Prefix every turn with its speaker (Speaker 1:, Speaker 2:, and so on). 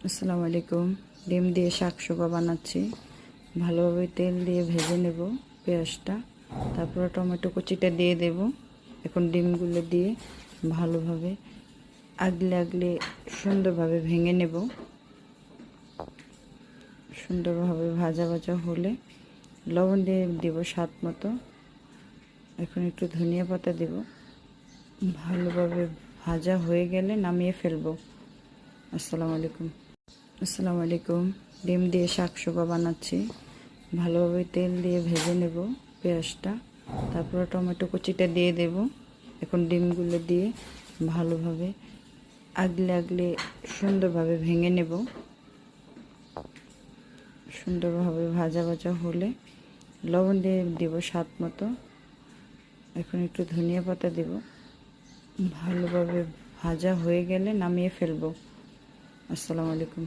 Speaker 1: আসসালামু আলাইকুম। ডিম দিয়ে শাকসোবা বানাচ্ছি। ভালোভাবে তেল দিয়ে ভেজে নেব পেঁয়াজটা, তারপরে টমেটো কুচিটা দিয়ে দেব। এখন ডিমগুলো দিয়ে ভালোভাবে আগলে আগলে সুন্দরভাবে ভেঙে নেব। সুন্দরভাবে ভাজা ভাজা হলে লবণ দিয়ে দেব স্বাদ মতো। এখন একটু ধনিয়া পাতা দেব। ভালোভাবে ভাজা হয়ে গেলে নামিয়ে ফেলবো। আসসালামু আলাইকুম। ডিম দিয়ে শাকসোবা বানাচ্ছি। ভালোভাবে তেল দিয়ে ভেজে নেব পেঁয়াজটা, তারপরে টমেটো কুচিটা দিয়ে দেব। এখন ডিমগুলো দিয়ে ভালোভাবে আগলে আগলে সুন্দরভাবে ভেঙে নেব। সুন্দরভাবে ভাজা ভাজা হলে লবণ দিয়ে দেব স্বাদ মতো। এখন একটু ধনিয়া পাতা দেব। ভালোভাবে ভাজা হয়ে গেলে নামিয়ে ফেলবো। আসসালামু আলাইকুম।